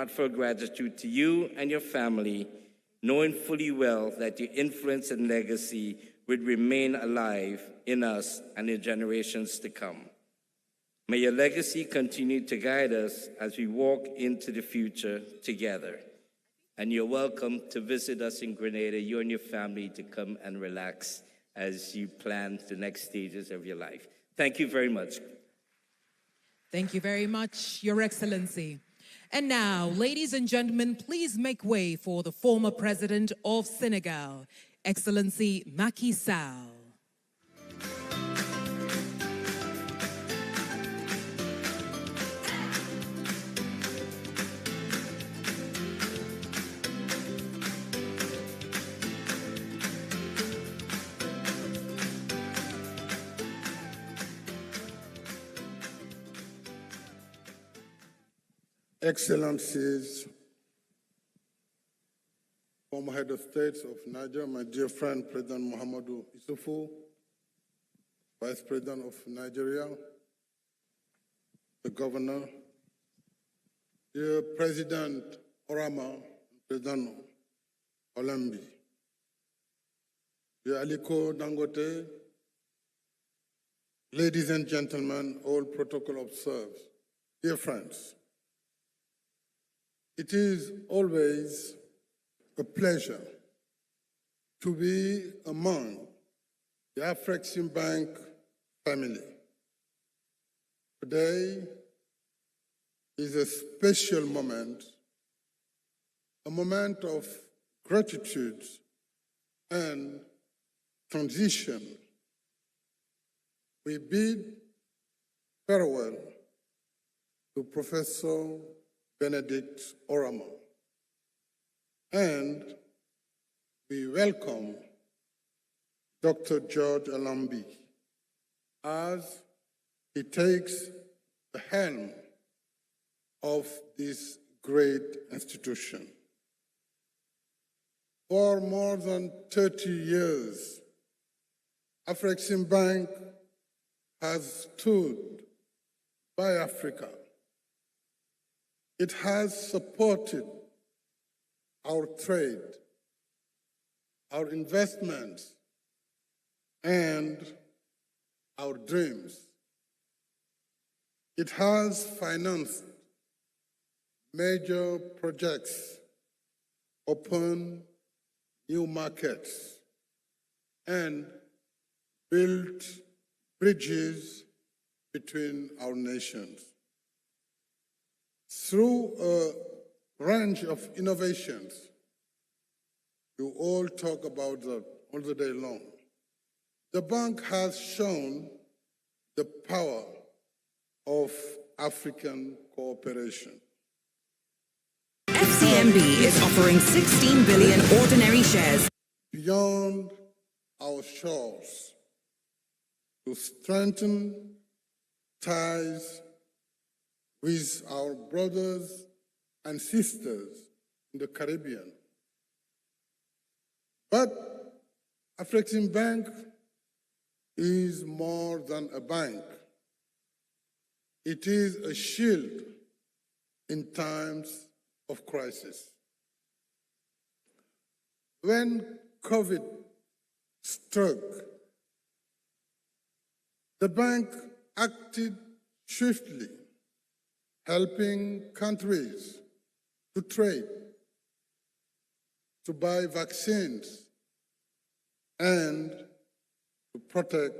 heartfelt gratitude to you and your family, knowing fully well that your influence and legacy would remain alive in us and in generations to come. May your legacy continue to guide us as we walk into the future together. And you're welcome to visit us in Grenada, you and your family, to come and relax as you plan the next stages of your life. Thank you very much. Thank you very much, Your Excellency. And now, ladies and gentlemen, please make way for the former President of Senegal, Excellency Macky Sall. Excellencies, former head of state of Niger, my dear friend President Muhammadu Issoufou, Vice President of Nigeria, the Governor, dear President Oramah, President Olambi, dear Aliko Dangote, ladies and gentlemen, all protocol observed, dear friends. It is always a pleasure to be among the Afreximbank family. Today is a special moment, a moment of gratitude and transition. We bid farewell to Professor Benedict Oramah, and we welcome Dr. George Alambi as he takes the helm of this great institution. For more than 30 years, Afreximbank has stood by Africa. It has supported our trade, our investments, and our dreams. It has financed major projects, opened new markets, and built bridges between our nations. Through a range of innovations, you all talk about that all the day long. The bank has shown the power of African cooperation. FCMB is offering 16 billion ordinary shares Beyond our shores to strengthen ties with our brothers and sisters in the Caribbean. But Afreximbank is more than a bank. It is a shield in times of crisis. When COVID struck, the bank acted swiftly, helping countries to trade, to buy vaccines, and to protect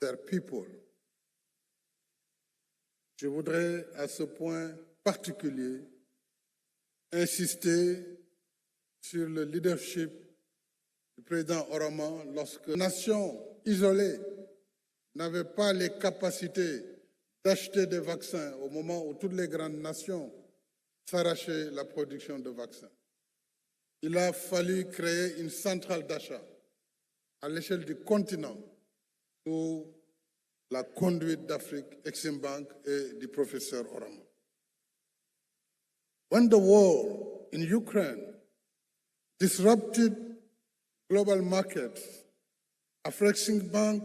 their people. Je voudrais à ce point particulier insister sur le leadership du président Oramah lorsque la nation isolée n'avait pas les capacités d'acheter des vaccins au moment où toutes les grandes nations s'arrachaient la production de vaccins. Il a fallu créer une centrale d'achat à l'échelle du continent sous la conduite d'Afreximbank et du professeur Oramah. When the war in Ukraine disrupted global markets, Afreximbank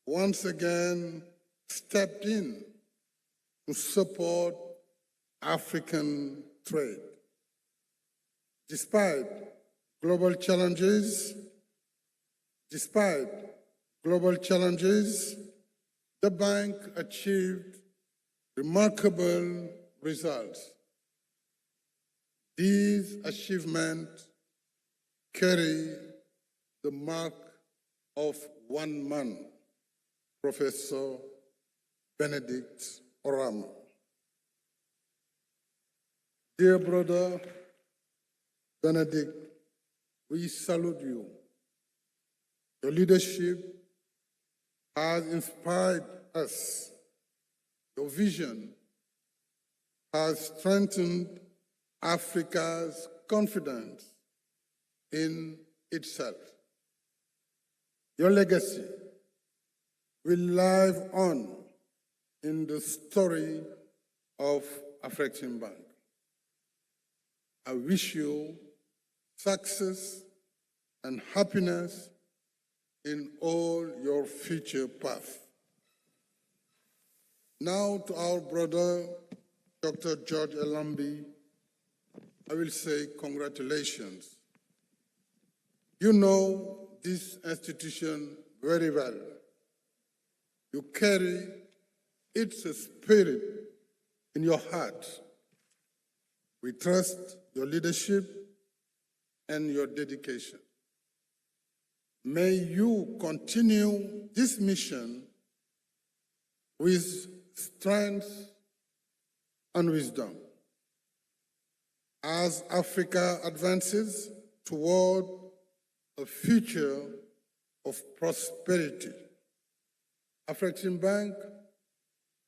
once again stepped in to support African trade. Despite global challenges, the bank achieved remarkable results. These achievements carry the mark of one man, Professor Benedict Oramah. Dear brother Benedict, we salute you. Your leadership has inspired us. Your vision has strengthened Africa's confidence in itself. Your legacy will live on in the story of Afreximbank. I wish you success and happiness in all your future paths. Now to our brother, Dr. George Elambi, I will say congratulations. You know this institution very well. You carry its spirit in your heart. We trust your leadership and your dedication. May you continue this mission with strength and wisdom. As Africa advances toward a future of prosperity, Afreximbank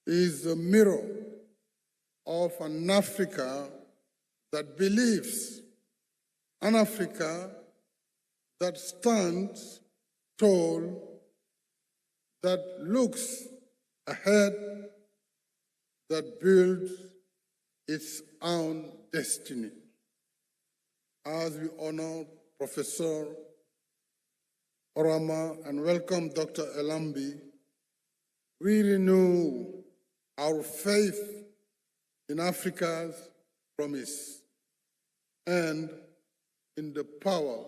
is a mirror of an Africa that believes, an Africa that stands tall, that looks ahead, that builds its own destiny. As we honor Professor Oramah and welcome Dr. Elambi, we renew our faith in Africa's promise and in the power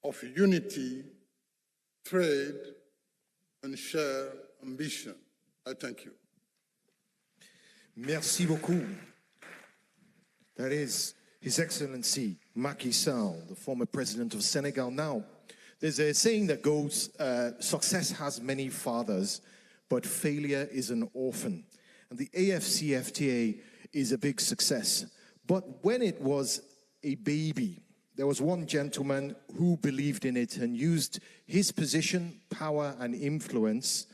of unity, trade, and shared ambition. I thank you. Merci beaucoup. That is His Excellency Macky Sall, the former president of Senegal. Now, there's a saying that goes, success has many fathers, but failure is an orphan. And the AFCFTA is a big success. But when it was a baby, there was one gentleman who believed in it and used his position, power, and influence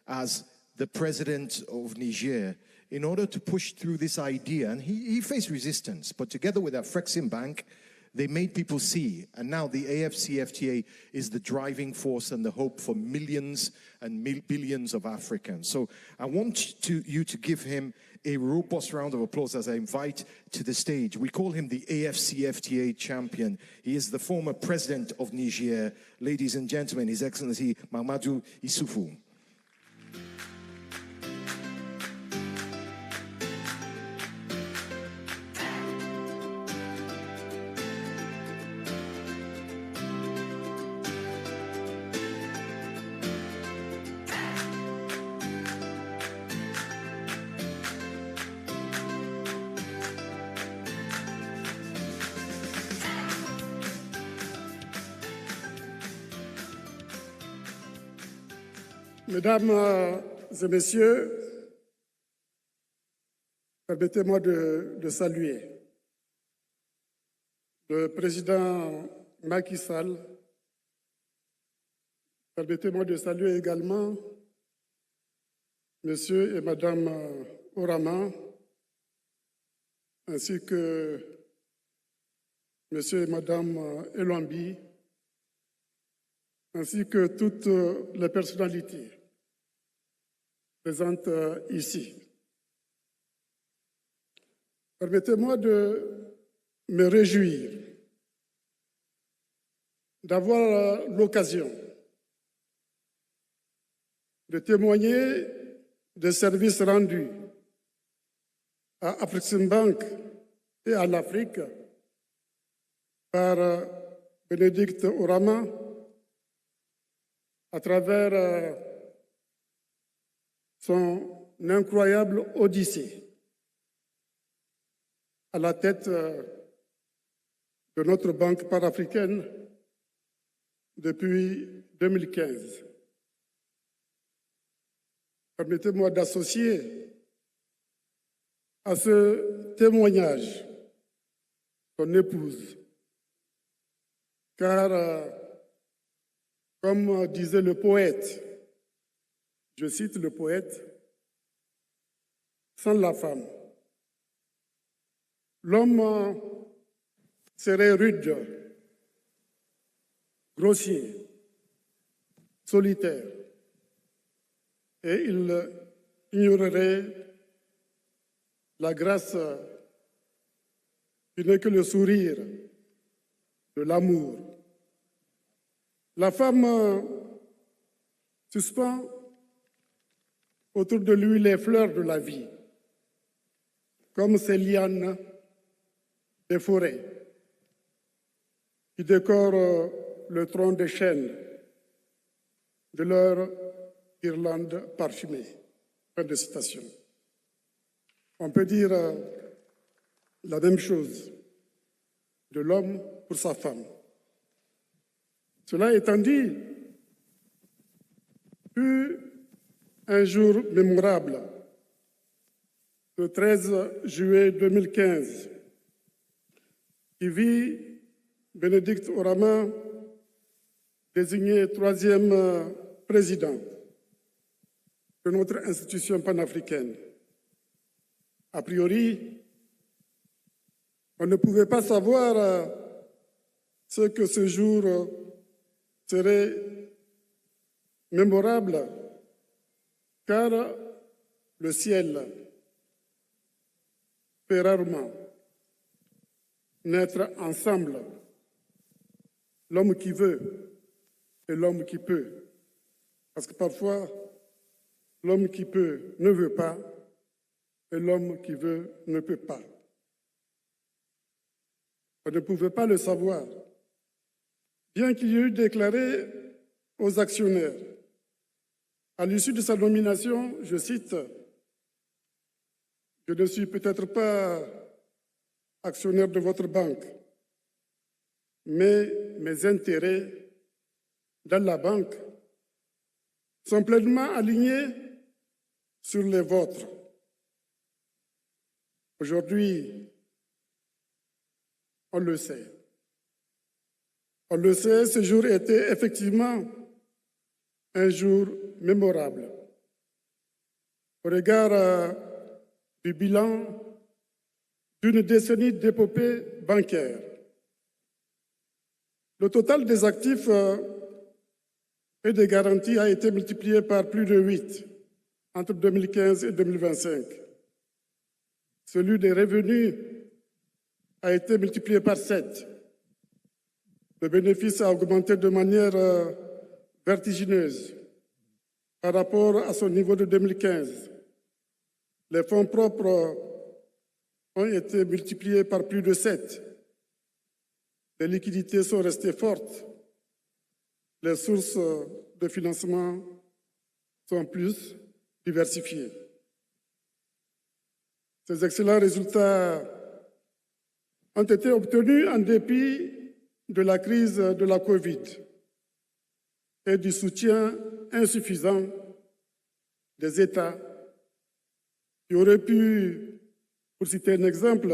as the president of Niger in order to push through this idea. And he faced resistance, but together with Afreximbank, they made people see. And now the AFCFTA is the driving force and the hope for millions and billions of Africans. So I want you to give him a robust round of applause as I invite to the stage. We call him the AFCFTA champion. He is the former president of Niger. Ladies and gentlemen, His Excellency Mahamadou Issoufou. Mesdames et messieurs, permettez-moi de saluer le président Macky Sall. Permettez-moi de saluer également Monsieur et Madame Oramah, ainsi que Monsieur et Madame Elambi, ainsi que toutes les personnalités présentes ici. Permettez-moi de me réjouir d'avoir l'occasion de témoigner des services rendus à Afreximbank et à l'Afrique par Benedict Oramah à travers son incroyable odyssée à la tête de notre banque panafricaine depuis 2015. Permettez-moi d'associer à ce témoignage son épouse, car, comme disait le poète, je cite le poète, sans la femme, l'homme serait rude, grossier, solitaire, et il ignorerait la grâce qui n'est que le sourire de l'amour. La femme suspend autour de lui les fleurs de la vie, comme ces lianes des forêts qui décorent le tronc des chênes de leur guirlande parfumée. Fin de citation. On peut dire la même chose de l'homme pour sa femme. Cela étant dit, fut un jour mémorable, le 13 juillet 2015, qui vit Benedict Oramah désigné troisième président de notre institution panafricaine. A priori, on ne pouvait pas savoir ce que ce jour serait mémorable, car le ciel fait rarement naître ensemble l'homme qui veut et l'homme qui peut. Parce que parfois, l'homme qui peut ne veut pas et l'homme qui veut ne peut pas. On ne pouvait pas le savoir, bien qu'il y ait eu déclaré aux actionnaires, à l'issue de sa nomination, je cite, « Je ne suis peut-être pas actionnaire de votre banque, mais mes intérêts dans la banque sont pleinement alignés sur les vôtres. Aujourd'hui, on le sait. On le sait, ce jour était effectivement un jour mémorable. Au regard du bilan d'une décennie d'épopée bancaire, le total des actifs et des garanties a été multiplié par plus de 8 entre 2015 et 2025. Celui des revenus a été multiplié par 7. Le bénéfice a augmenté de manière vertigineuse par rapport à son niveau de 2015. Les fonds propres ont été multipliés par plus de 7. Les liquidités sont restées fortes. Les sources de financement sont plus diversifiées. Ces excellents résultats ont été obtenus en dépit de la crise de la Covid et du soutien insuffisant des États qui auraient pu, pour citer un exemple,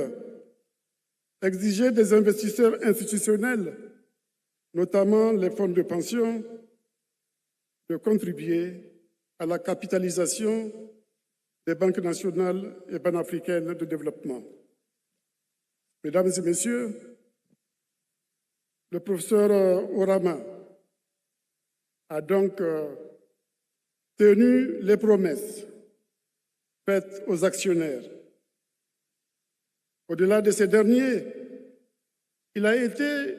exiger des investisseurs institutionnels, notamment les fonds de pension, de contribuer à la capitalisation des banques nationales et panafricaines de développement. Mesdames et messieurs, le professeur Oramah a donc tenu les promesses faites aux actionnaires. Au-delà de ces derniers, il a été,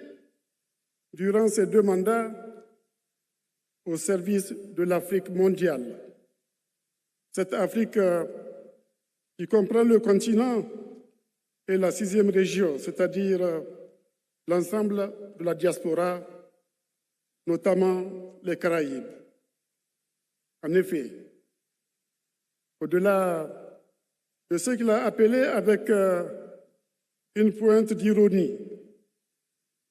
durant ces 2 mandats, au service de l'Afrique mondiale. Cette Afrique qui comprend le continent et la 6e région, c'est-à-dire l'ensemble de la diaspora, notamment les Caraïbes. En effet, au-delà de ce qu'il a appelé avec une pointe d'ironie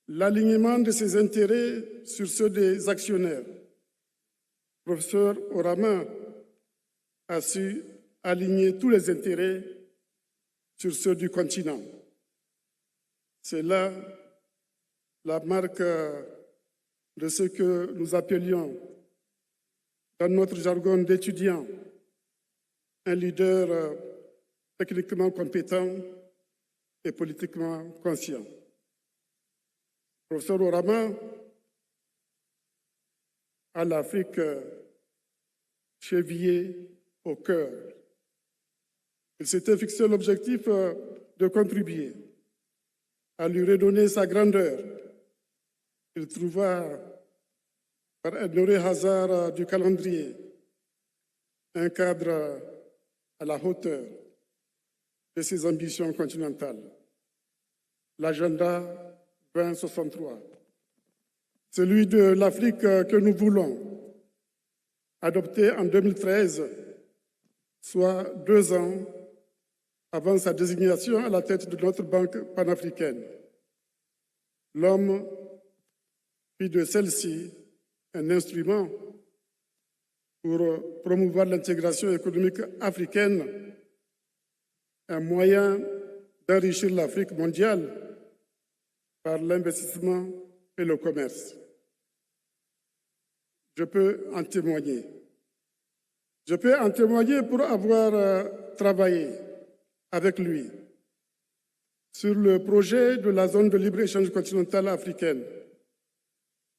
l'alignement de ses intérêts sur ceux des actionnaires, professeur Oramah a su aligner tous les intérêts sur ceux du continent. C'est là la marque de ce que nous appelions, dans notre jargon d'étudiants, un leader techniquement compétent et politiquement conscient. Professeur Oramah a l'Afrique chevillée au cœur. Il s'était fixé l'objectif de contribuer à lui redonner sa grandeur. Il trouva, par un heureux hasard du calendrier, un cadre à la hauteur de ses ambitions continentales. L'agenda 2063, celui de l'Afrique que nous voulons, adopté en 2013, soit 2 ans avant sa désignation à la tête de notre banque panafricaine. L'homme fit de celle-ci un instrument pour promouvoir l'intégration économique africaine, un moyen d'enrichir l'Afrique mondiale par l'investissement et le commerce. Je peux en témoigner. Je peux en témoigner pour avoir travaillé avec lui sur le projet de la zone de libre-échange continentale africaine,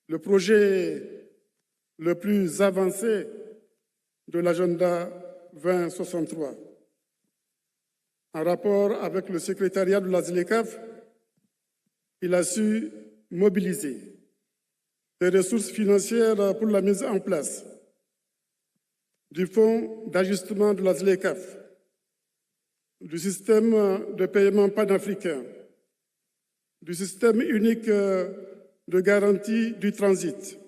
le projet le plus avancé de l'agenda 2063. En rapport avec le secrétariat de la ZLECAf, il a su mobiliser des ressources financières pour la mise en place du fonds d'ajustement de la ZLECAf, du système de paiement panafricain, du système unique de garantie du transit,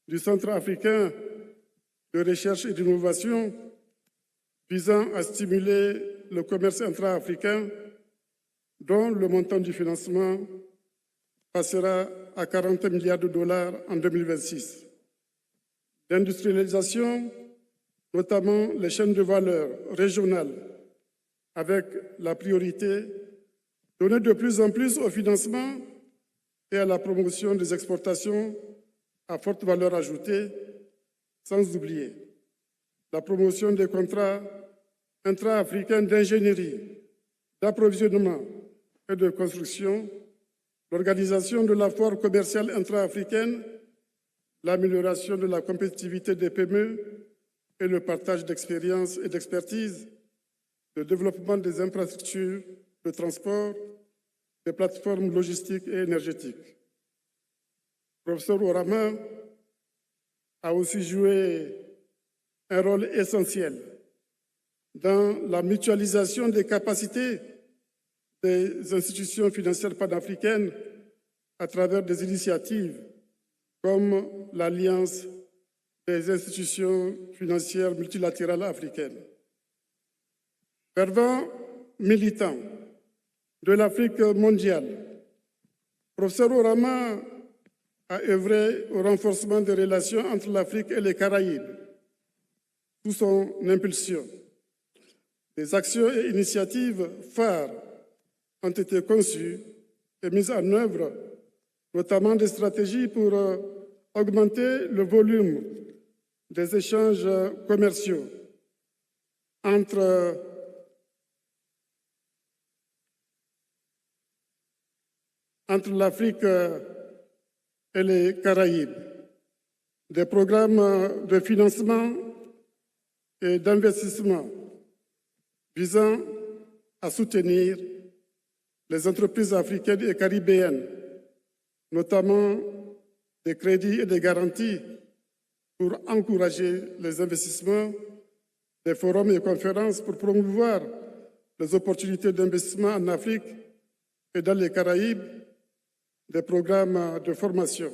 du Centre africain de recherche et d'innovation visant à stimuler le commerce intra-africain, dont le montant du financement passera à 40 milliards de dollars en 2026. L'industrialisation, notamment les chaînes de valeur régionales, avec la priorité donnée de plus en plus au financement et à la promotion des exportations à forte valeur ajoutée, sans oublier la promotion des contrats intra-africains d'ingénierie, d'approvisionnement et de construction, l'organisation de la foire commerciale intra-africaine, l'amélioration de la compétitivité des PME et le partage d'expériences et d'expertise, le développement des infrastructures de transport, des plateformes logistiques et énergétiques. Professeur Oramah a aussi joué un rôle essentiel dans la mutualisation des capacités des institutions financières panafricaines à travers des initiatives comme l'Alliance des institutions financières multilatérales africaines. Fervent militant de l'Afrique mondiale, professeur Oramah a œuvré au renforcement des relations entre l'Afrique et les Caraïbes sous son impulsion. Des actions et initiatives phares ont été conçues et mises en œuvre, notamment des stratégies pour augmenter le volume des échanges commerciaux entre l'Afrique et les Caraïbes, des programmes de financement et d'investissement visant à soutenir les entreprises africaines et caribéennes, notamment des crédits et des garanties pour encourager les investissements, des forums et conférences pour promouvoir les opportunités d'investissement en Afrique et dans les Caraïbes, des programmes de formation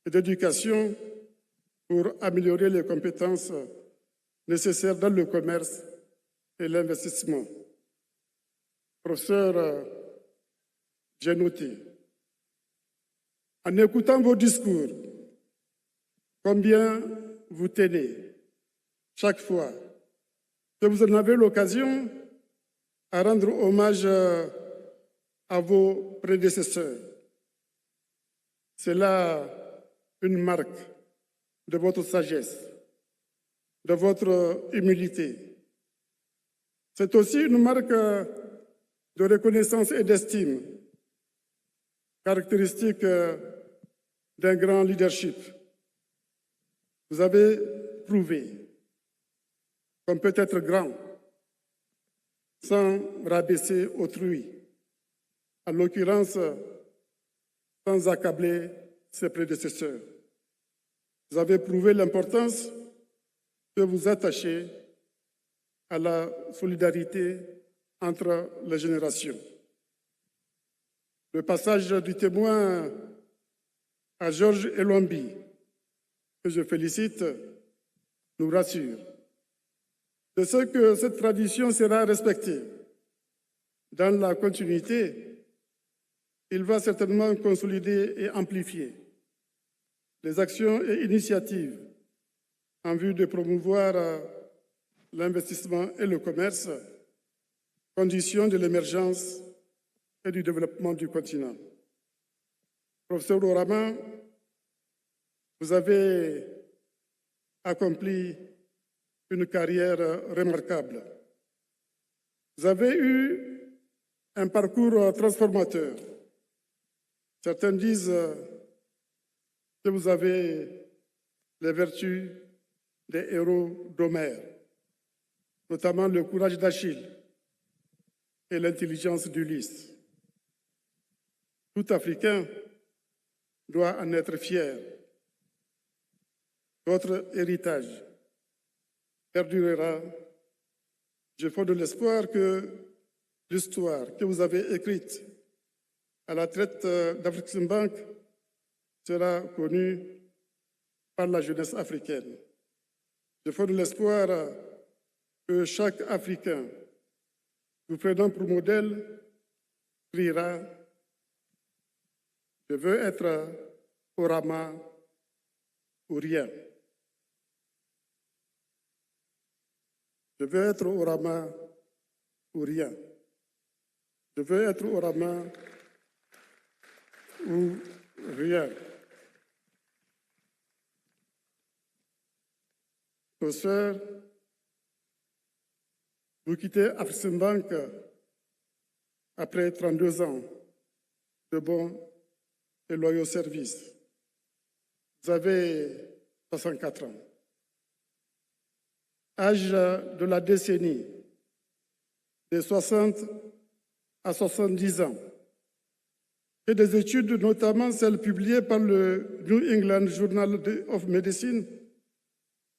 et d'éducation pour améliorer les compétences nécessaires dans le commerce et l'investissement. Professeur, j'ai noté, en écoutant vos discours, combien vous tenez chaque fois que vous en avez l'occasion à rendre hommage à vos prédécesseurs. C'est là une marque de votre sagesse, de votre humilité. C'est aussi une marque de reconnaissance et d'estime, caractéristique d'un grand leadership. Vous avez prouvé qu'on peut être grand sans rabaisser autrui, en l'occurrence sans accabler ses prédécesseurs. Vous avez prouvé l'importance que vous attachez à la solidarité entre les générations. Le passage du témoin à Georges Elombi, que je félicite, nous rassure. De ce que cette tradition sera respectée. Dans la continuité, il va certainement consolider et amplifier les actions et initiatives en vue de promouvoir l'investissement et le commerce, conditions de l'émergence et du développement du continent. Professeur Oramah, vous avez accompli une carrière remarquable. Vous avez eu un parcours transformateur. Certains disent que vous avez les vertus des héros d'Homère, notamment le courage d'Achille et l'intelligence d'Ulysse. Tout Africain doit en être fier. Votre héritage perdurera. Je fonde de l'espoir que l'histoire que vous avez écrite à la traite d'Afreximbank sera connue par la jeunesse africaine. Je fonde de l'espoir que chaque Africain, vous prenant pour modèle, criera « Je veux être Oramah ou rien ». Je veux être Oramah ou rien. Je veux être Oramah ou rien. Professeur, vous quittez Afreximbank après 32 ans de bons et loyaux services. Vous avez 64 ans. Âge de la décennie, de 60 à 70 ans, et des études, notamment celles publiées par le New England Journal of Medicine,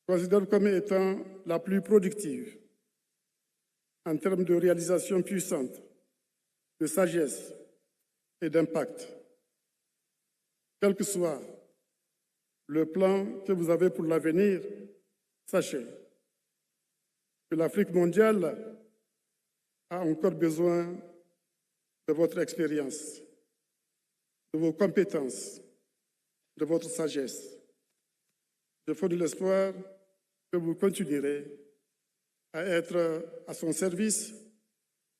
considèrent comme étant la plus productive en termes de réalisation puissante, de sagesse et d'impact. Quel que soit le plan que vous avez pour l'avenir, sachez que l'Afrique mondiale a encore besoin de votre expérience, de vos compétences, de votre sagesse. Je fonde de l'espoir que vous continuerez à être à son service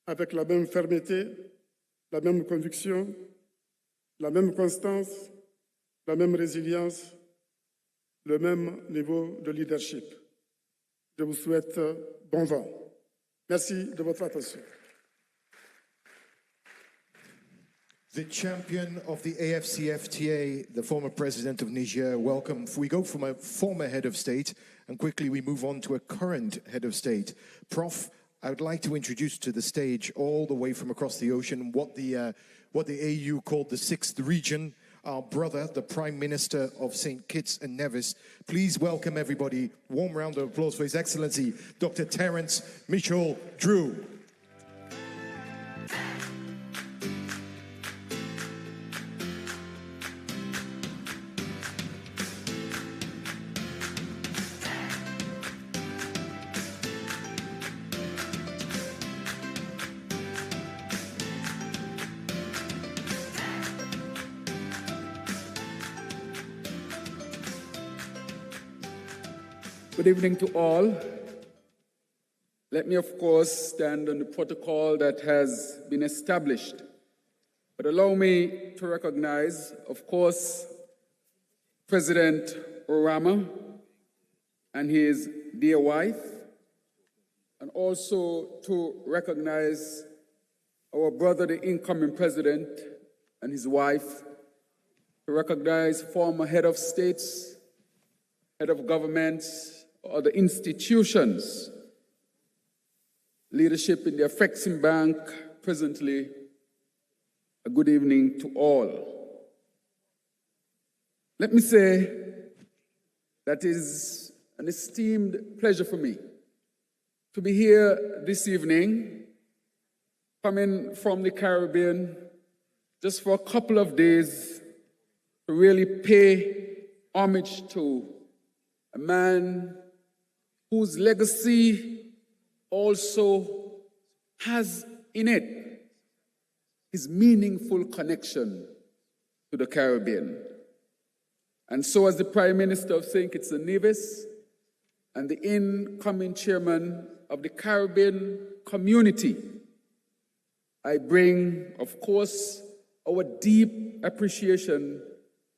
avec la même fermeté, la même conviction, la même constance, la même résilience, le même niveau de leadership. Je vous souhaite bon vent. Merci de votre attention. The champion of the AFCFTA, the former president of Niger, welcome. We go from a former head of state and quickly we move on to a current head of state. Prof, I would like to introduce to the stage all the way from across the ocean what the AU called the sixth region, our brother, the Prime Minister of St. Kitts and Nevis. Please welcome everybody. Warm round of applause for His Excellency, Dr. Terence Mitchell Drew. Good evening to all. Let me, of course, stand on the protocol that has been established. But allow me to recognize, of course, President Oramah and his dear wife, and also to recognize our brother, the incoming president, and his wife, to recognize former head of states, head of governments, or other institutions, leadership in the Afrexim Bank presently. A good evening to all. Let me say that it is an esteemed pleasure for me to be here this evening, coming from the Caribbean just for a couple of days to really pay homage to a man whose legacy also has in it his meaningful connection to the Caribbean. And so as the Prime Minister of St. Kitts and Nevis and the incoming chairman of the Caribbean community, I bring, of course, our deep appreciation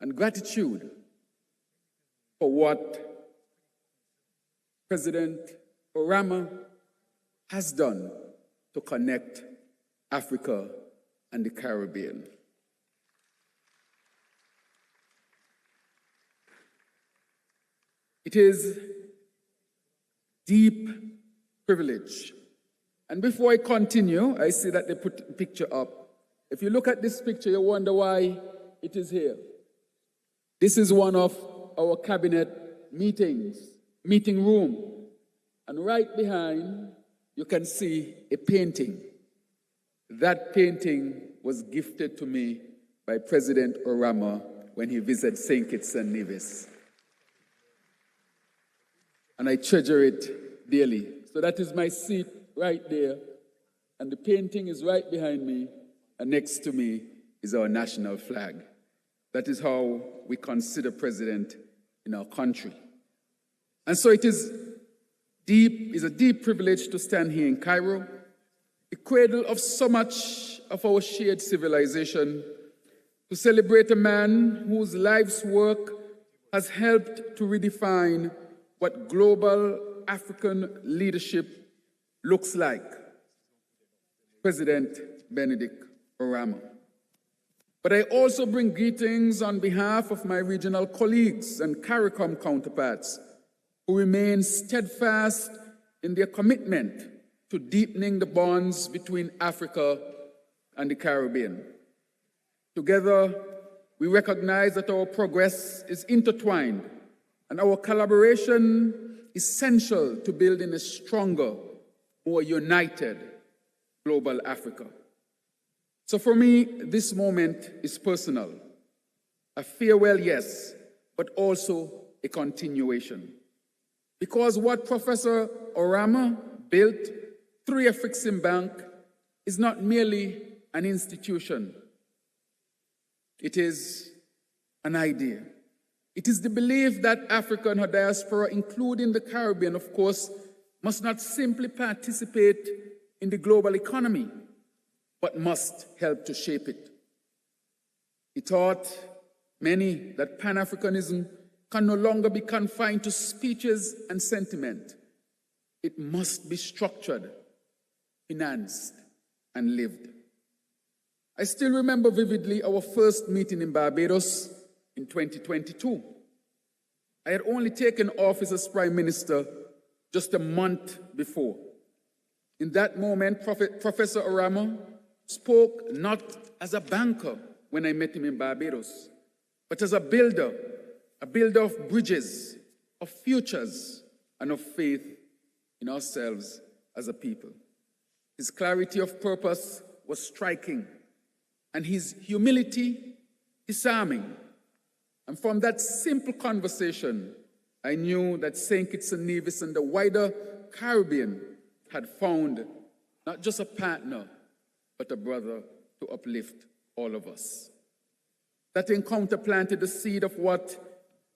and gratitude for what President Oramah has done to connect Africa and the Caribbean. It is deep privilege. And before I continue, I see that they put a picture up. If you look at this picture, you wonder why it is here. This is one of our cabinet meeting room. And right behind, you can see a painting. That painting was gifted to me by President Oramah when he visited St. Kitts and Nevis. And I treasure it dearly. So that is my seat right there. And the painting is right behind me. And next to me is our national flag. That is how we consider president in our country. And so it is a deep privilege to stand here in Cairo, the cradle of so much of our shared civilization, to celebrate a man whose life's work has helped to redefine what global African leadership looks like, President Benedict Oramah. But I also bring greetings on behalf of my regional colleagues and CARICOM counterparts who remain steadfast in their commitment to deepening the bonds between Africa and the Caribbean. Together, we recognize that our progress is intertwined and our collaboration is essential to building a stronger, more united global Africa. So for me, this moment is personal. A farewell, yes, but also a continuation. Because what Professor Oramah built through Afrexim Bank is not merely an institution. It is an idea. It is the belief that Africa and her diaspora, including the Caribbean, of course, must not simply participate in the global economy, but must help to shape it. He taught many that Pan-Africanism can no longer be confined to speeches and sentiment. It must be structured, financed, and lived. I still remember vividly our first meeting in Barbados in 2022. I had only taken office as Prime Minister just a month before. In that moment, Professor Oramah spoke not as a banker when I met him in Barbados, but as a builder of bridges, of futures, and of faith in ourselves as a people. His clarity of purpose was striking, and his humility disarming. And from that simple conversation, I knew that St. Kitts and Nevis and the wider Caribbean had found not just a partner, but a brother to uplift all of us. That encounter planted the seed of what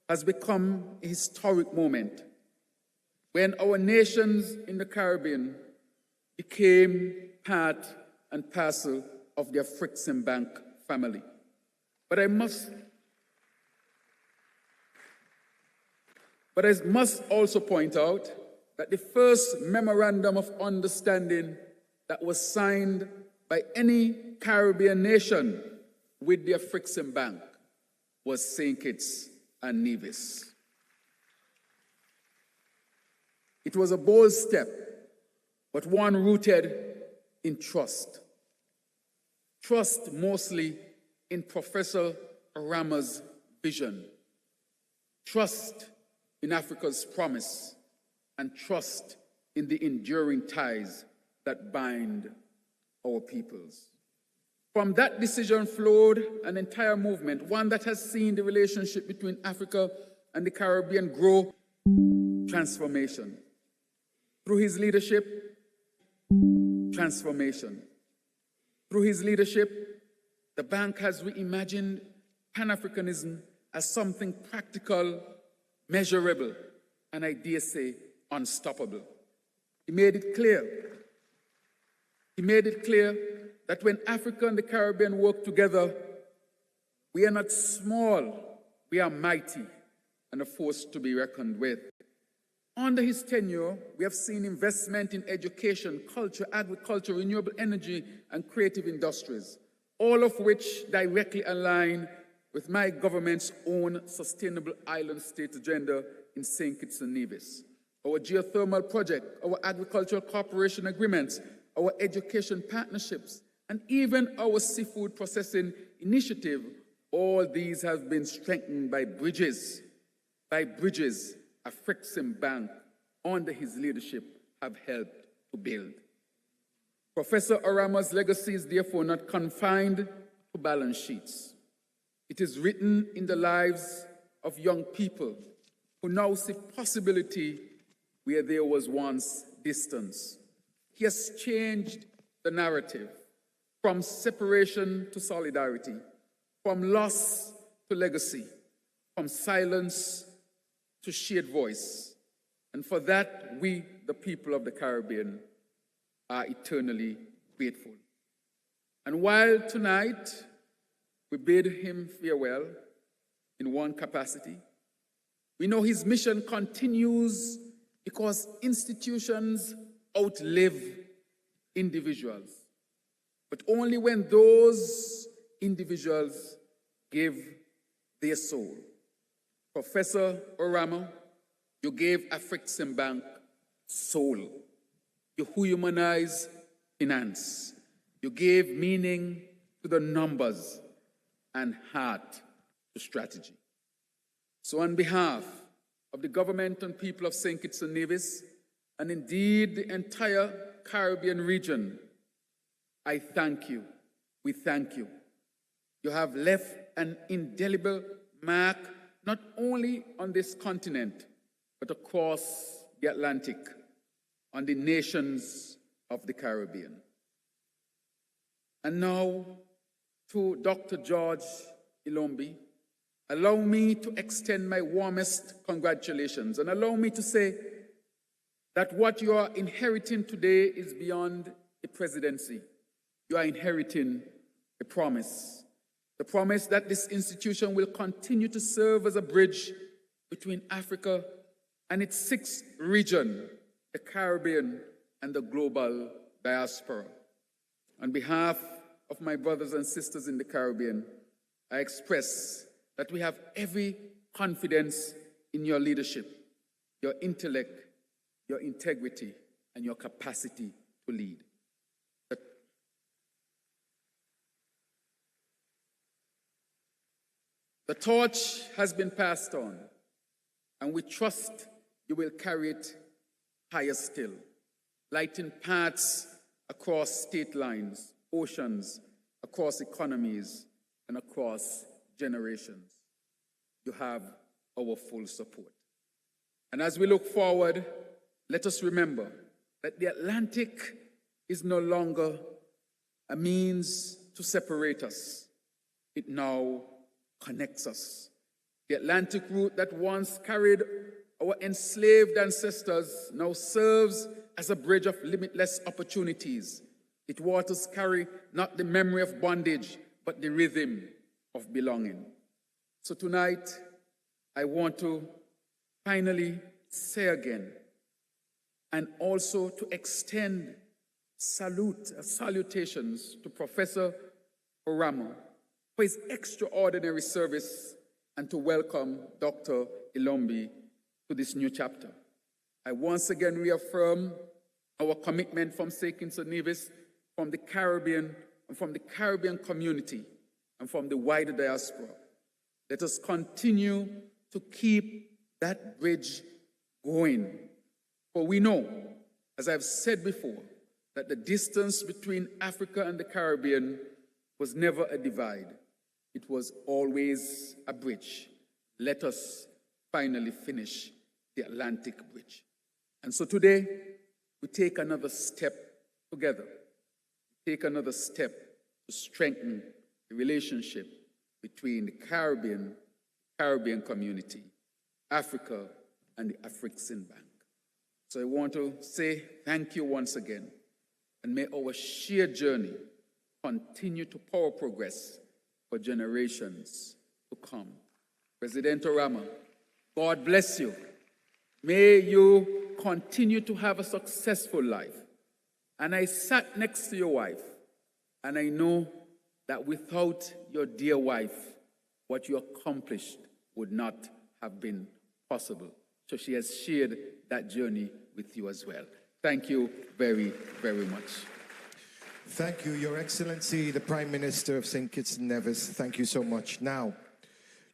has become a historic moment, when our nations in the Caribbean became part and parcel of the Afreximbank family. But I must also point out that the first memorandum of understanding that was signed by any Caribbean nation with the Afreximbank was St. Kitts and Nevis. It was a bold step, but one rooted in trust. Trust mostly in Professor Oramah's vision. Trust in Africa's promise, and trust in the enduring ties that bind our peoples. From that decision flowed an entire movement, one that has seen the relationship between Africa and the Caribbean grow. Transformation. Through his leadership, transformation. Through his leadership, the bank has reimagined Pan-Africanism as something practical, measurable, and I dare say, unstoppable. He made it clear that when Africa and the Caribbean work together, we are not small, we are mighty and a force to be reckoned with. Under his tenure, we have seen investment in education, culture, agriculture, renewable energy, and creative industries, all of which directly align with my government's own sustainable island state agenda in St. Kitts and Nevis. Our geothermal project, our agricultural cooperation agreements, our education partnerships, and even our seafood processing initiative, all these have been strengthened by bridges. Afreximbank, under his leadership, have helped to build. Professor Oramah's legacy is therefore not confined to balance sheets. It is written in the lives of young people who now see possibility where there was once distance. He has changed the narrative from separation to solidarity, from loss to legacy, from silence to shared voice. And for that, we, the people of the Caribbean, are eternally grateful. And while tonight we bid him farewell in one capacity, we know his mission continues because institutions outlive individuals, but only when those individuals give their soul. Professor Oramah, you gave Afreximbank soul. You humanized finance. You gave meaning to the numbers and heart to strategy. So on behalf of the government and people of St. Kitts and Nevis, and indeed the entire Caribbean region, I thank you. We thank you. You have left an indelible mark not only on this continent, but across the Atlantic, on the nations of the Caribbean. And now, to Dr. George Ilombi, allow me to extend my warmest congratulations, and allow me to say that what you are inheriting today is beyond a presidency. You are inheriting a promise. The promise that this institution will continue to serve as a bridge between Africa and its sixth region, the Caribbean and the global diaspora. On behalf of my brothers and sisters in the Caribbean, I express that we have every confidence in your leadership, your intellect, your integrity, and your capacity to lead. The torch has been passed on, and we trust you will carry it higher still, lighting paths across state lines, oceans, across economies, and across generations. You have our full support. And as we look forward, let us remember that the Atlantic is no longer a means to separate us. It now connects us. The Atlantic route that once carried our enslaved ancestors, now serves as a bridge of limitless opportunities. Its waters carry not the memory of bondage, but the rhythm of belonging. So tonight, I want to finally say again, and also to extend salutations to Professor Oramah for his extraordinary service, and to welcome Dr. Ilombi to this new chapter. I once again reaffirm our commitment from St. Kitts and Nevis, from the Caribbean, and from the Caribbean community, and from the wider diaspora. Let us continue to keep that bridge going. For we know, as I've said before, that the distance between Africa and the Caribbean was never a divide. It was always a bridge. Let us finally finish the Atlantic Bridge. And so today, we take another step together. We take another step to strengthen the relationship between the Caribbean community, Africa, and the Afreximbank. So I want to say thank you once again, and may our shared journey continue to power progress for generations to come. President Oramah, God bless you. May you continue to have a successful life. And I sat next to your wife, and I know that without your dear wife, what you accomplished would not have been possible. So she has shared that journey with you as well. Thank you very, very much. Thank you, Your Excellency, the Prime Minister of St. Kitts and Nevis. Thank you so much. Now,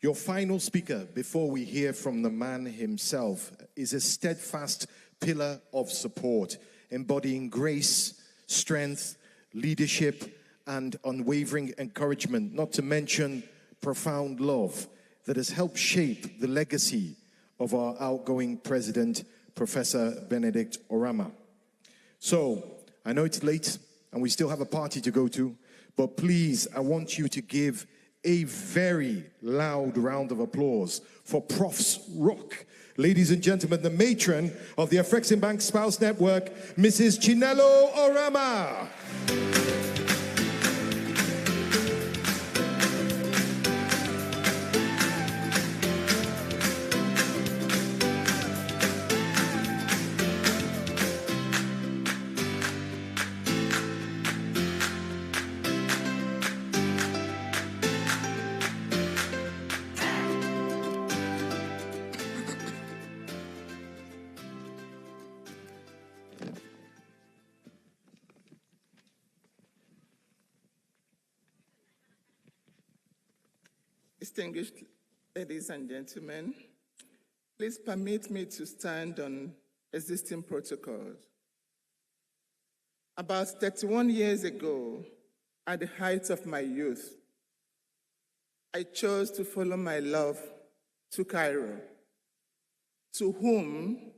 your final speaker, before we hear from the man himself, is a steadfast pillar of support, embodying grace, strength, leadership, and unwavering encouragement, not to mention profound love that has helped shape the legacy of our outgoing president, Professor Benedict Oramah. So, I know it's late and we still have a party to go to, but please, I want you to give a very loud round of applause for Prof's Rock. Ladies and gentlemen, the matron of the Afreximbank Spouse Network, Mrs. Chinelo Oramah. Distinguished ladies and gentlemen, please permit me to stand on existing protocols. About 31 years ago, at the height of my youth, I chose to follow my love to Cairo, to whom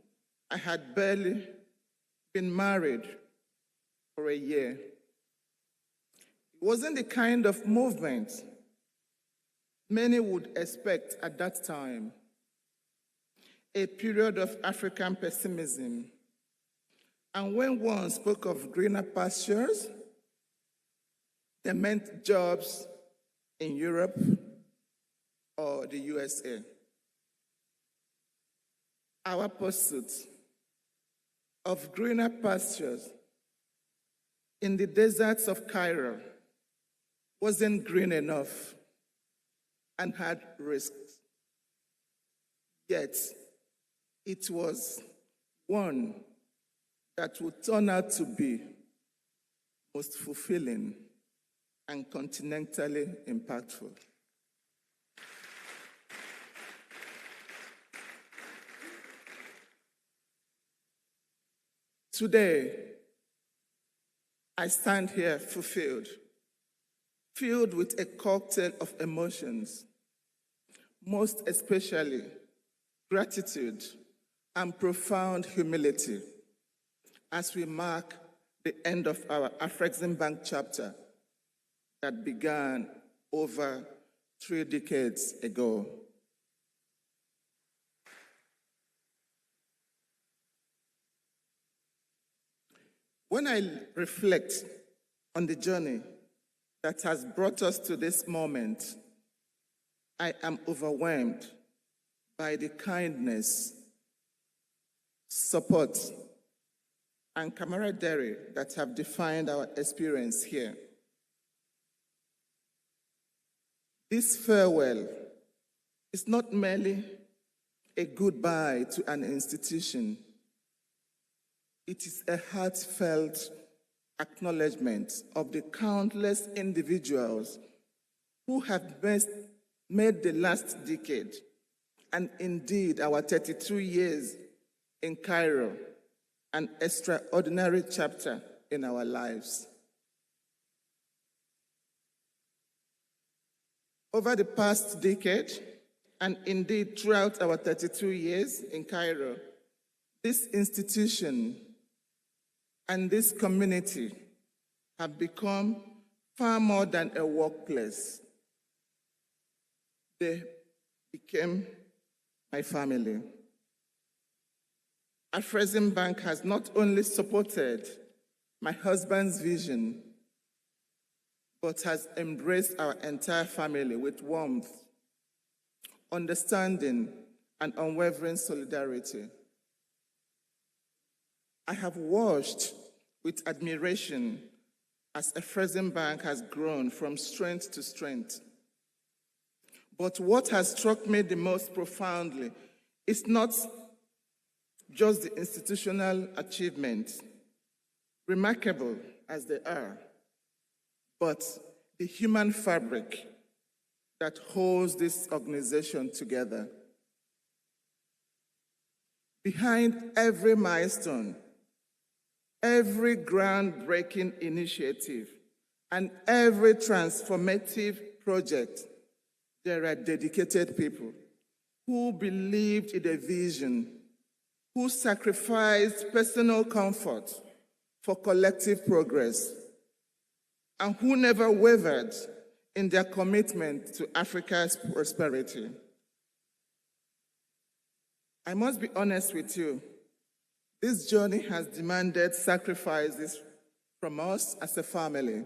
I had barely been married for a year. It wasn't the kind of movement many would expect at that time, a period of African pessimism. And when one spoke of greener pastures, they meant jobs in Europe or the USA. Our pursuit of greener pastures in the deserts of Cairo wasn't green enough and had risks. Yet, it was one that would turn out to be most fulfilling and continentally impactful. Today, I stand here fulfilled, filled with a cocktail of emotions, most especially gratitude and profound humility as we mark the end of our Afreximbank chapter that began over 3 decades ago. When I reflect on the journey that has brought us to this moment, I am overwhelmed by the kindness, support, and camaraderie that have defined our experience here. This farewell is not merely a goodbye to an institution. It is a heartfelt acknowledgement of the countless individuals who have made the last decade, and indeed our 32 years in Cairo, an extraordinary chapter in our lives. Over the past decade, and indeed throughout our 32 years in Cairo, this institution and this community have become far more than a workplace. They became my family. Afrexim Bank has not only supported my husband's vision, but has embraced our entire family with warmth, understanding, and unwavering solidarity. I have watched with admiration as Afrexim Bank has grown from strength to strength. But what has struck me the most profoundly is not just the institutional achievements, remarkable as they are, but the human fabric that holds this organization together. Behind every milestone, every groundbreaking initiative, and every transformative project, there are dedicated people who believed in a vision, who sacrificed personal comfort for collective progress, and who never wavered in their commitment to Africa's prosperity. I must be honest with you, this journey has demanded sacrifices from us as a family.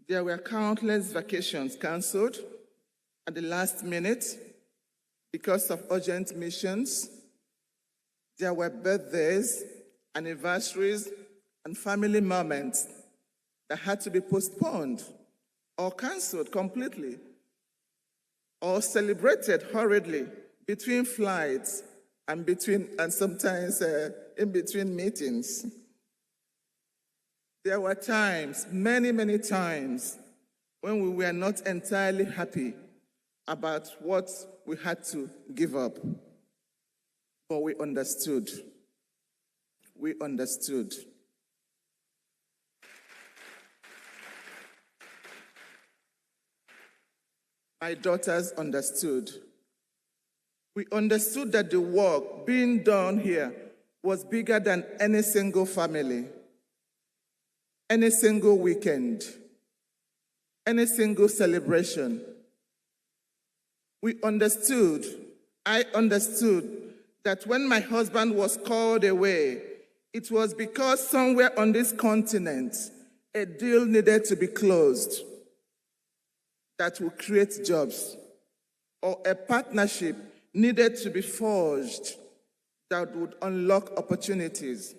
There were countless vacations canceled at the last minute because of urgent missions. There were birthdays, anniversaries, and family moments that had to be postponed or canceled completely or celebrated hurriedly between flights and sometimes in between meetings. There were times, many, many times, when we were not entirely happy about what we had to give up. But we understood. We understood. My daughters understood. We understood that the work being done here was bigger than any single family, any single weekend, any single celebration. We understood, I understood, that when my husband was called away, it was because somewhere on this continent, a deal needed to be closed that would create jobs, or a partnership needed to be forged that would unlock opportunities,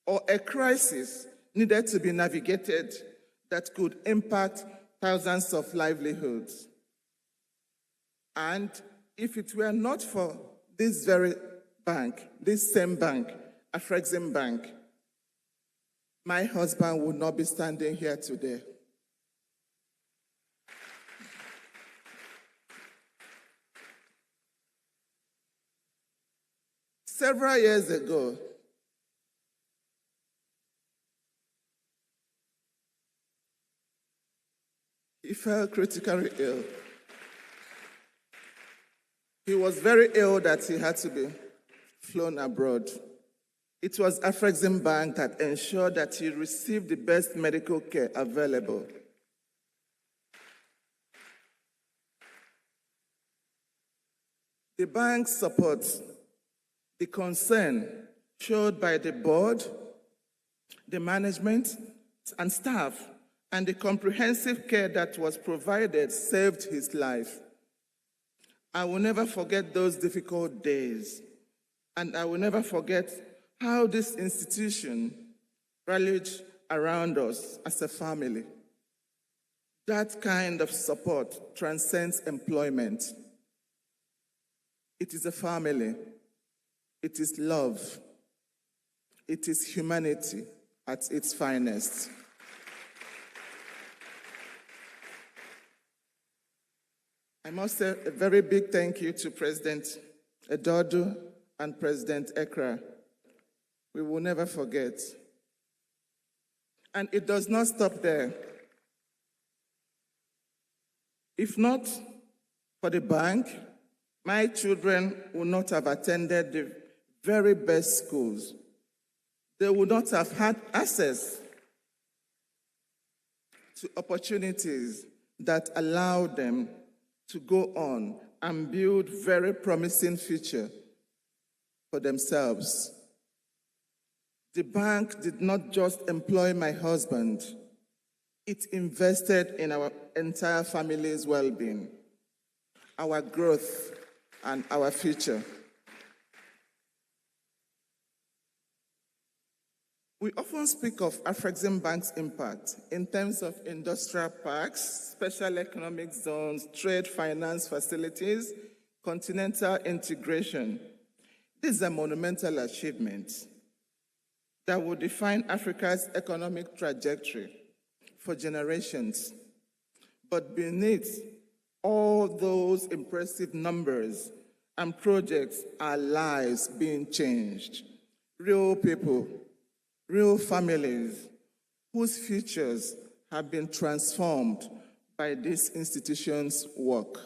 or a crisis needed to be navigated that could impact thousands of livelihoods. And if it were not for this very bank, this same bank, Afrexim Bank, my husband would not be standing here today. Several years ago, he fell critically ill. He was very ill that he had to be flown abroad. It was Afrexim Bank that ensured that he received the best medical care available. The bank supports the concern showed by the board The management and staff and the comprehensive care that was provided saved his life. I will never forget those difficult days, and I will never forget how this institution rallied around us as a family. That kind of support transcends employment. It is a family. It is love. It is humanity at its finest. I must say a very big thank you to President Edodu and President Ekra. We will never forget. And it does not stop there. If not for the bank, my children would not have attended the very best schools. They would not have had access to opportunities that allowed them to go on and build very promising future for themselves. The bank did not just employ my husband, it invested in our entire family's well-being, our growth, and our future. We often speak of Afrexim Bank's impact in terms of industrial parks, special economic zones, trade finance facilities, continental integration. These are monumental achievements that will define Africa's economic trajectory for generations. But beneath all those impressive numbers and projects are lives being changed. Real people, real families whose futures have been transformed by this institution's work.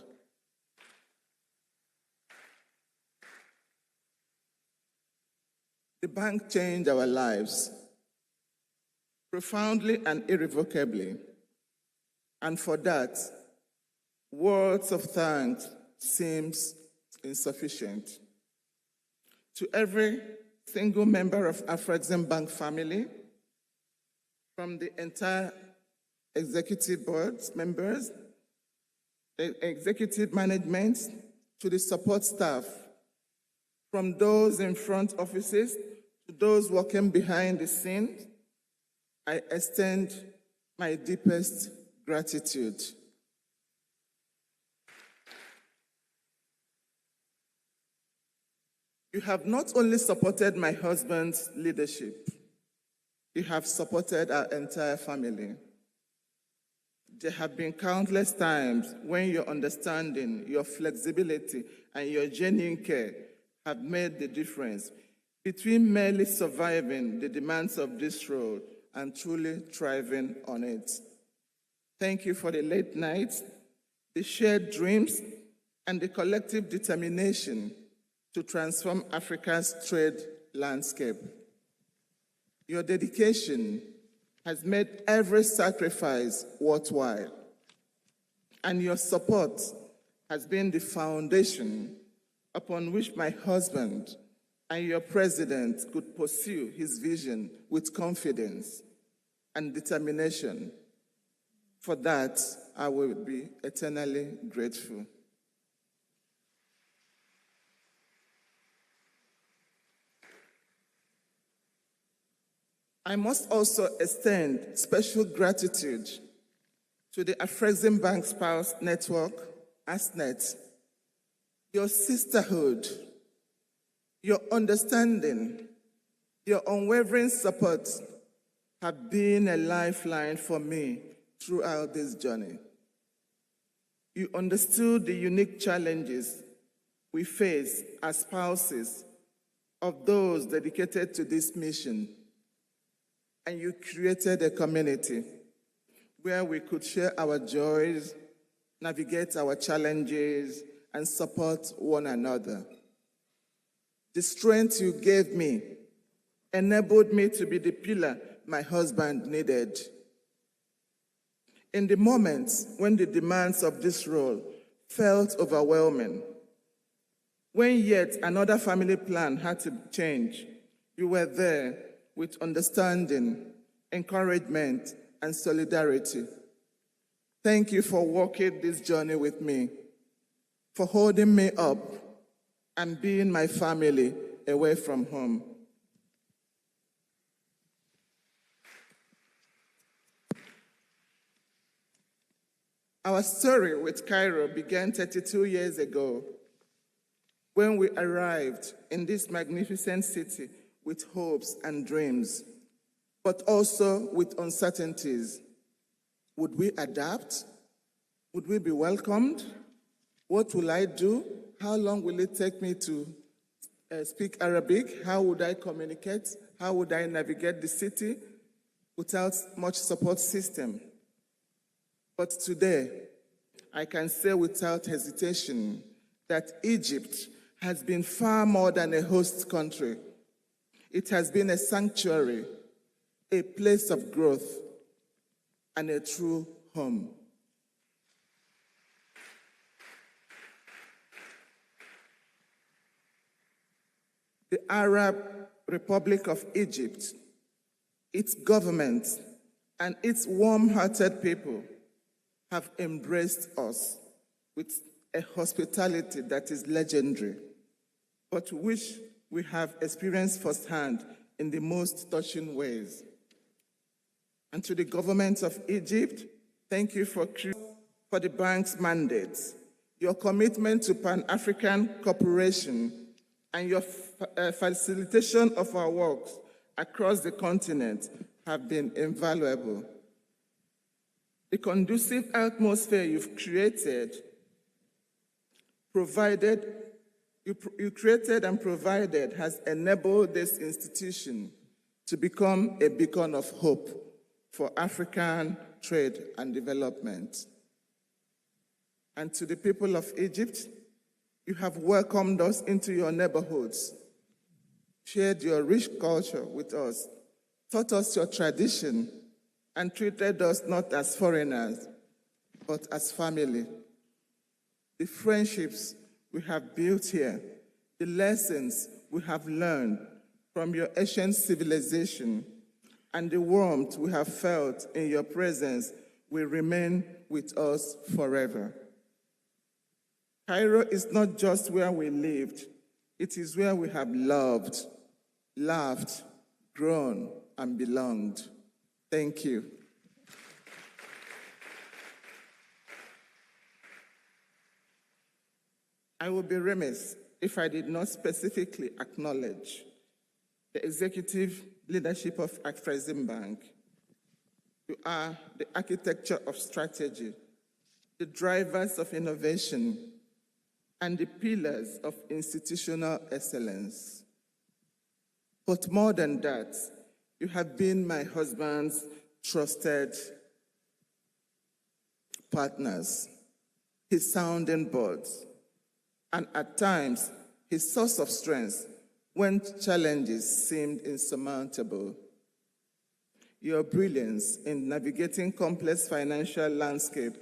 The bank changed our lives profoundly and irrevocably. And for that, words of thanks seems insufficient. To every single member of Afrexim Bank family, from the entire executive board members, the executive management, to the support staff, from those in front offices to those working behind the scenes, I extend my deepest gratitude. You have not only supported my husband's leadership, you have supported our entire family. There have been countless times when your understanding, your flexibility, and your genuine care have made the difference between merely surviving the demands of this role and truly thriving on it. Thank you for the late nights, the shared dreams, and the collective determination to transform Africa's trade landscape. Your dedication has made every sacrifice worthwhile, and your support has been the foundation upon which my husband and your president could pursue his vision with confidence and determination. For that, I will be eternally grateful. I must also extend special gratitude to the Afrexim Bank Spouse Network, ASNET. Your sisterhood, your understanding, your unwavering support have been a lifeline for me throughout this journey. You understood the unique challenges we face as spouses of those dedicated to this mission, and you created a community where we could share our joys, navigate our challenges, and support one another. The strength you gave me enabled me to be the pillar my husband needed. In the moments when the demands of this role felt overwhelming, when yet another family plan had to change, you were there with understanding, encouragement, and solidarity. Thank you for walking this journey with me, for holding me up and being my family away from home. Our story with Cairo began 32 years ago when we arrived in this magnificent city with hopes and dreams, but also with uncertainties. Would we adapt? Would we be welcomed? What will I do? How long will it take me to speak Arabic? How would I communicate? How would I navigate the city without much support system? But today, I can say without hesitation that Egypt has been far more than a host country. It has been a sanctuary, a place of growth, and a true home. The Arab Republic of Egypt, its government, and its warm-hearted people have embraced us with a hospitality that is legendary, but which we have experienced firsthand in the most touching ways. And to the government of Egypt, thank you for the bank's mandates, your commitment to Pan-African cooperation, and your facilitation of our works across the continent have been invaluable. The conducive atmosphere you've created, you created and provided has enabled this institution to become a beacon of hope for African trade and development. And to the people of Egypt, you have welcomed us into your neighborhoods, shared your rich culture with us, taught us your tradition, and treated us not as foreigners, but as family. The friendships we have built here, the lessons we have learned from your ancient civilization, and the warmth we have felt in your presence will remain with us forever. Cairo is not just where we lived, it is where we have loved, laughed, grown, and belonged. Thank you. I would be remiss if I did not specifically acknowledge the executive leadership of Afreximbank. You are the architecture of strategy, the drivers of innovation, and the pillars of institutional excellence. But more than that, you have been my husband's trusted partners, his sounding boards, and at times his source of strength when challenges seemed insurmountable. Your brilliance in navigating complex financial landscape,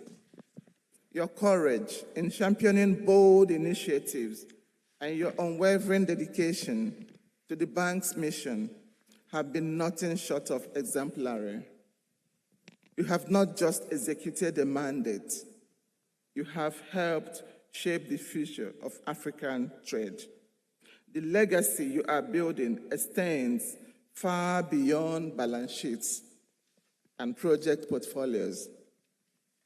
your courage in championing bold initiatives, and your unwavering dedication to the bank's mission have been nothing short of exemplary. You have not just executed a mandate, you have helped shape the future of African trade. The legacy you are building extends far beyond balance sheets and project portfolios.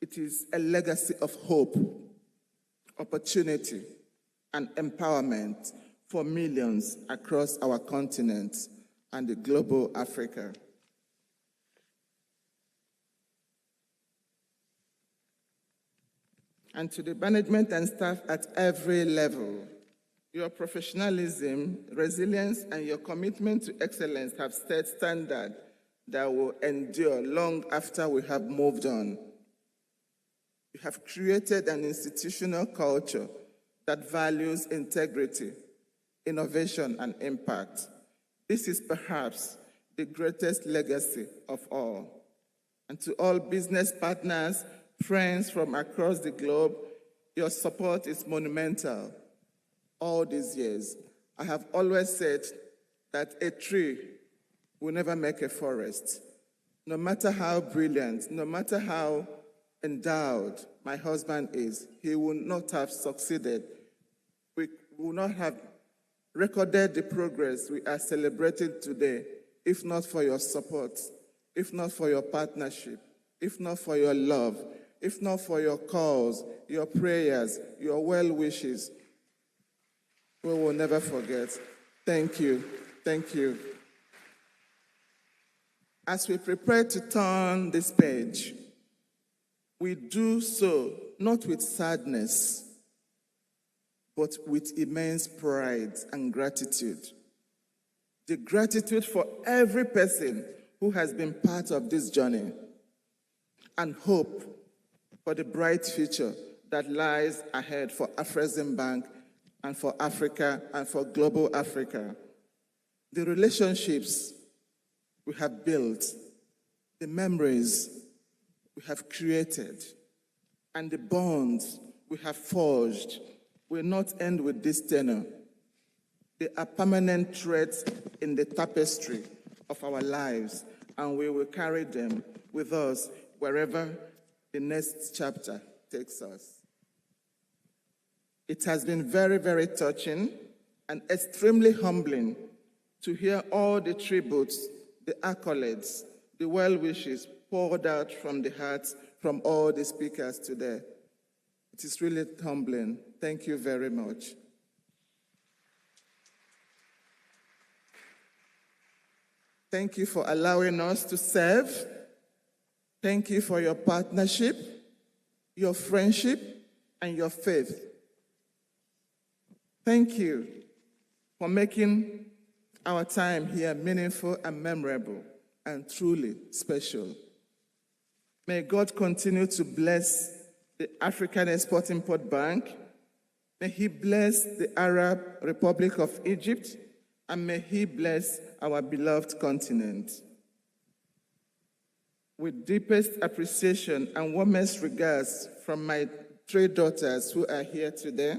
It is a legacy of hope, opportunity, and empowerment for millions across our continent and the global Africa. And to the management and staff at every level, your professionalism, resilience, and your commitment to excellence have set standards that will endure long after we have moved on. You have created an institutional culture that values integrity, innovation, and impact. This is perhaps the greatest legacy of all. And to all business partners, friends from across the globe, your support is monumental. All these years, I have always said that a tree will never make a forest. No matter how brilliant, no matter how endowed my husband is, he will not have succeeded. We will not have recorded the progress we are celebrating today if not for your support, if not for your partnership, if not for your love, if not for your calls, your prayers, your well wishes. We will never forget. Thank you. Thank you. As we prepare to turn this page, we do so not with sadness, but with immense pride and gratitude. The gratitude for every person who has been part of this journey, and hope for the bright future that lies ahead for Afreximbank and for Africa and for global Africa. The relationships we have built, the memories we have created, and the bonds we have forged will not end with this tenure. They are permanent threads in the tapestry of our lives, and we will carry them with us wherever the next chapter takes us. It has been very, very touching and extremely humbling to hear all the tributes, the accolades, the well wishes poured out from the hearts from all the speakers today. It is really humbling. Thank you very much. Thank you for allowing us to serve. Thank you for your partnership, your friendship, and your faith. Thank you for making our time here meaningful and memorable and truly special. May God continue to bless the African Export-Import Bank. May He bless the Arab Republic of Egypt, and may He bless our beloved continent. With deepest appreciation and warmest regards from my three daughters who are here today,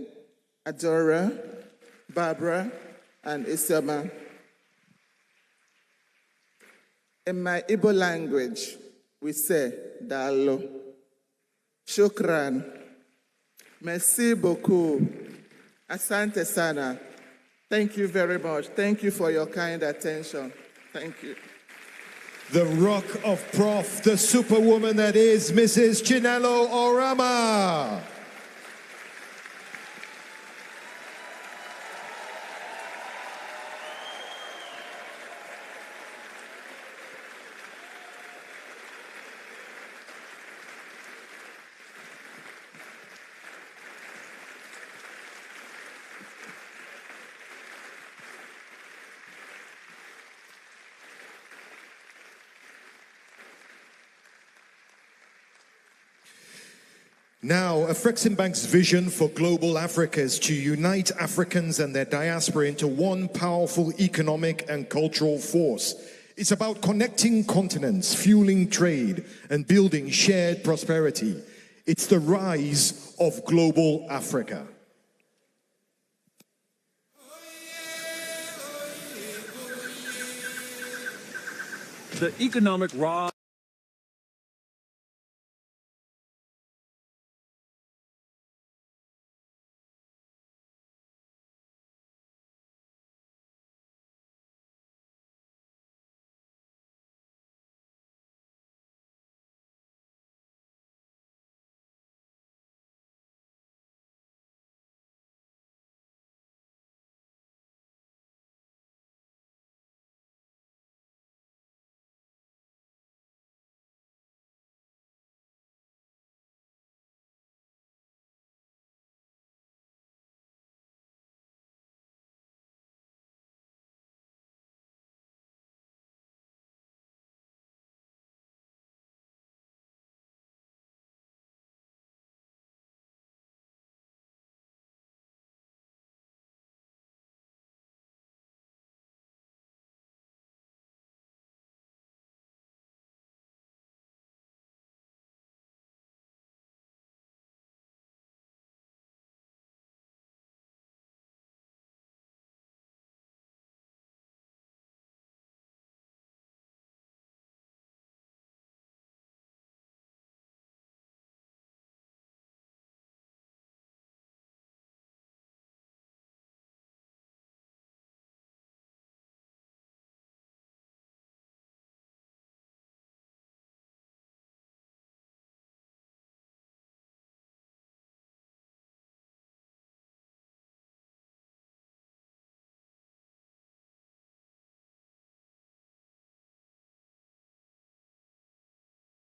Adora, Barbara, and Isama. In my Igbo language, we say, Dalo, Shukran, Merci beaucoup, Asante Sana. Thank you very much. Thank you for your kind attention. Thank you. The rock of Prof, the superwoman that is Mrs. Chinelo Oramah. Now, Afreximbank's vision for global Africa is to unite Africans and their diaspora into one powerful economic and cultural force. It's about connecting continents, fueling trade, and building shared prosperity. It's the rise of global Africa. The economic rise